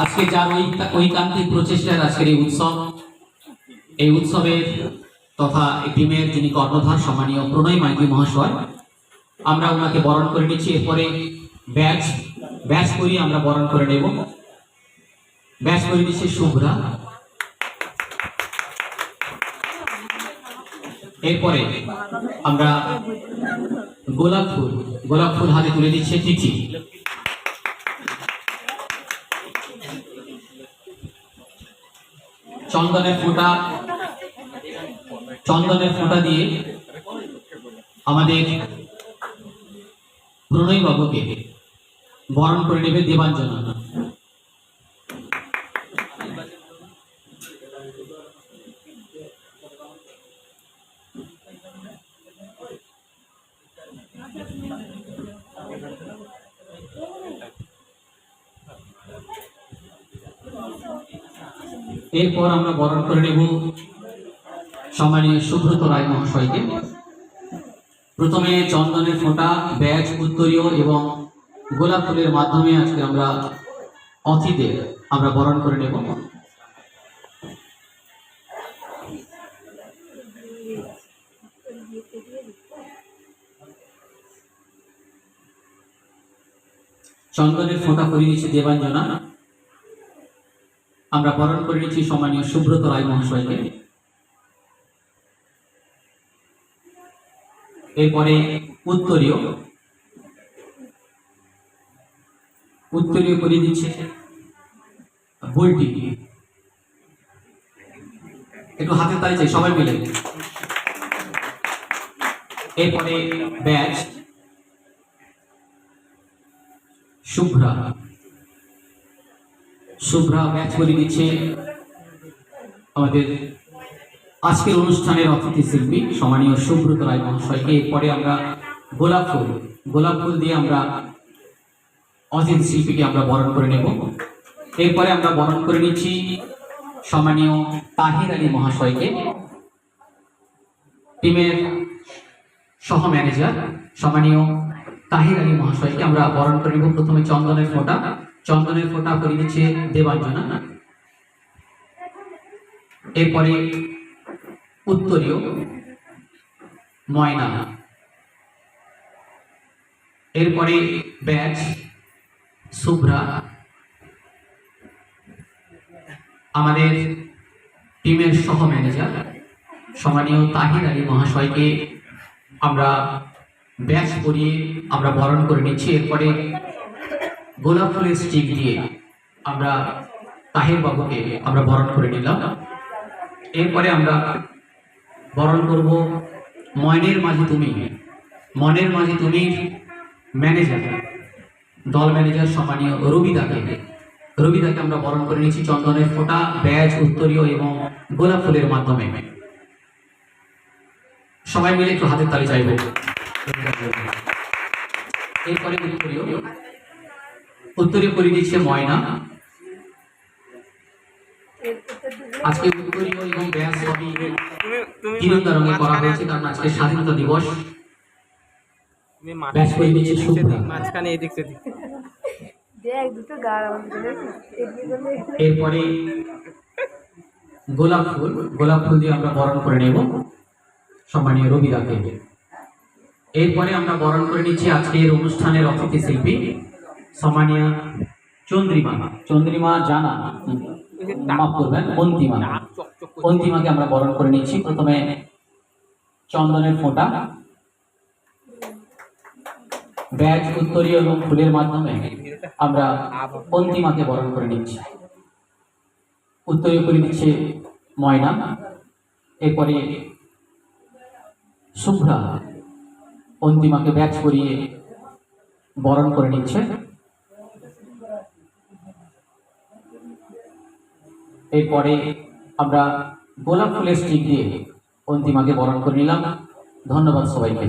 আজকে যার ঐকান্তিক প্রচেষ্টার আজকের এই উৎসবের তথা এই টিমের যিনি কর্ণধার সম্মানীয় প্রণয় মাইতি মহাশয়, আমরা ওনাকে বরণ করে নিচ্ছি। এরপরে ব্যাচ করিয়ে আমরা বরণ করে নেব। ব্যাচ করে নিচ্ছে শুভ্রা। এরপরে আমরা গোলাপ ফুল হাতে তুলে দিচ্ছে তিথি। চন্দনের ফোঁটা দিয়ে আমাদের প্রণয় বাবুকে বরণ করে নেবে দেবাঞ্জনা। এরপর আমরা বরণ করে নেব সম্মানীয় সুব্রত রায় মহাশয়কে। প্রথমে চন্দনের ফোঁটা, ব্যাজ, উত্তরীয় এবং গোলাপ ফুলের মাধ্যমে আজকে আমরা অতিথিদের আমরা বরণ করে নেব। চন্দনের ফোঁটা পরিয়ে দিচ্ছে দেবাঞ্জনা। আমরা বরণ করে নিচ্ছি সম্মানীয় সুব্রত রায় মহাশয়কে। এরপরে উত্তরীয় করিয়ে দিচ্ছে বুলটি। একটু হাতের তালি চাই সবাই মিলে। এরপরে ব্যাচ শুভ্রা ব্যাচ করে দিচ্ছে আমাদের আজকের অনুষ্ঠানের অতিথি শিল্পী সম্মানীয় সুব্রত রায় মহাশয়কে। এরপরে আমরা গোলাপ ফুল দিয়ে আমরা অতিথি শিল্পীকে আমরা বরণ করে নেব। এরপরে আমরা বরণ করে নিচ্ছি সম্মানীয় তাহির আলী মহাশয়কে, টিমের সহ ম্যানেজার সম্মানীয় তাহির আলী মহাশয়কে আমরা বরণ করে নেব। প্রথমে চন্দনের ফোঁটা করে দিচ্ছে দেবাঞ্জনা। এরপরে উত্তরীয় ময়না। এরপরে ব্যাচ শুভ্রা। আমাদের টিমের সহ ম্যানেজার সম্মানীয় তাহির আলী মহাশয়কে আমরা ব্যাচ করিয়ে আমরা বরণ করে নিচ্ছি। এরপরে গোলাপ ফুলের স্টিক দিয়ে আমরা তাহির বাবুকে আমরা বরণ করে নিলাম। এরপরে আমরা বরণ করব মনের মাঝে তুমি ম্যানেজার, দল ম্যানেজার সম্মানীয় রবিদাকে আমরা বরণ করে নিচ্ছি চন্দনের ফোঁটা, ব্যাজ, উত্তরীয় এবং গোলাপ ফুলের মাধ্যমে। সবাই মিলে একটু হাতের তালি চাইব। এরপরে উত্তরীয় করে দিচ্ছে ময়না। আজকে উত্তরীয় এবং ব্যাজ সবই তিরঙ্গা রঙে করা হয়েছে, কারণ আজকে স্বাধীনতা দিবস। ব্যাজ করে দিচ্ছে শুভ্রা। এরপরে গোলাপ ফুল দিয়ে আমরা বরণ করে নেব সম্মানীয় রবিদাকে। এরপরে আমরা বরণ করে নিচ্ছি আজকের অনুষ্ঠানের অতিথি শিল্পী সম্মানীয় চন্দ্রিমা জানা, মাফ করবেন, অন্তিমাকে আমরা বরণ করে নিচ্ছি। প্রথমে চন্দনের ফোঁটা, ব্যাজ, উত্তরীয় এবং ফুলের মাধ্যমে আমরা অন্তিমাকে বরণ করে নিচ্ছি। উত্তরীয় করে দিচ্ছে ময়না। এরপরে শুভ্রা অন্তিমাকে ব্যাচ করিয়ে বরণ করে নিচ্ছে। এরপরে আমরা গোলাপ ফুলের স্টিক দিয়ে অন্তিমাকে বরণ করে নিলাম। ধন্যবাদ সবাইকে।